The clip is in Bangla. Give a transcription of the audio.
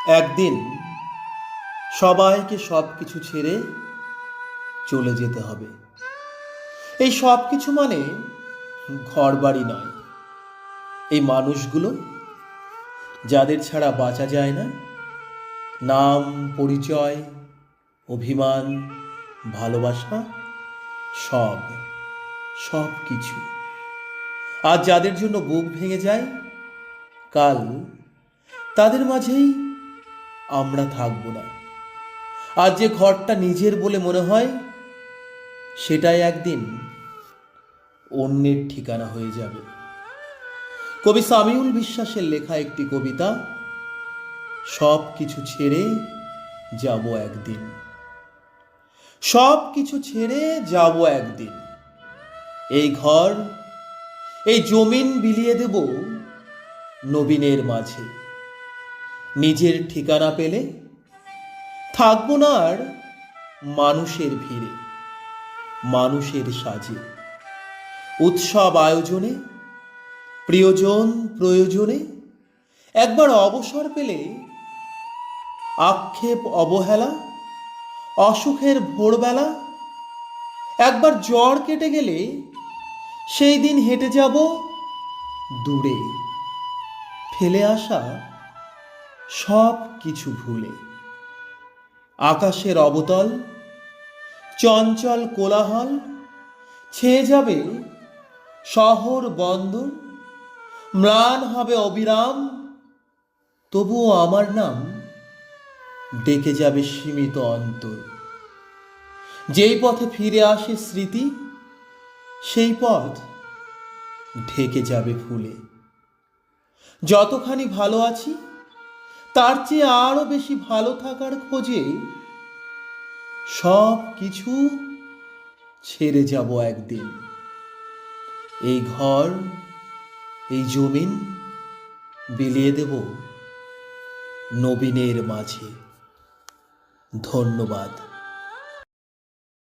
একদিন সবাইকে সব কিছু ছেড়ে চলে যেতে হবে। এই সব কিছু মানে ঘর বাড়ি নয়, এই মানুষগুলো যাদের ছাড়া বাঁচা যায় না, নাম, পরিচয়, অভিমান, ভালোবাসা, সব সব কিছু। আজ যাদের জন্য বুক ভেঙে যায়, কাল তাদের মাঝেই আমরা থাকবো না। আজ যে ঘরটা নিজের বলে মনে হয়, সেটাই একদিন অন্যের ঠিকানা হয়ে যাবে। কবি সামিউল বিশ্বাসের লেখা একটি কবিতা, সব কিছু ছেড়ে যাব একদিন। সব কিছু ছেড়ে যাব একদিন। এই ঘর, এই জমিন বিলিয়ে দেব নবীনের মাঝে। নিজের ঠিকানা পেলে থাকবো না আর মানুষের ভিড়ে, মানুষের সাজে। উৎসব আয়োজনে, প্রিয়জন প্রয়োজনে, একবার অবসর পেলে আক্ষেপ অবহেলা, অসুখের ভোরবেলা, একবার জ্বর কেটে গেলে সেই দিন হেঁটে যাব দূরে, ফেলে আসা সব কিছু ভুলে। আকাশের অবতল, চঞ্চল কোলাহল, ছেয়ে যাবে শহর বন্দর, ম্লান হবে অবিরাম, তবুও আমার নাম ডেকে যাবে সীমিত অন্তর। যেই পথে ফিরে আসে স্মৃতি, সেই পথ ঢেকে যাবে ফুলে। যতখানি ভালো আছি, তার চেয়ে আরো বেশি ভালো থাকার খোঁজে সব কিছু ছেড়ে যাব একদিন। এই ঘর, এই জমিন বিলিয়ে দেব নবীনের মাঝে। ধন্যবাদ।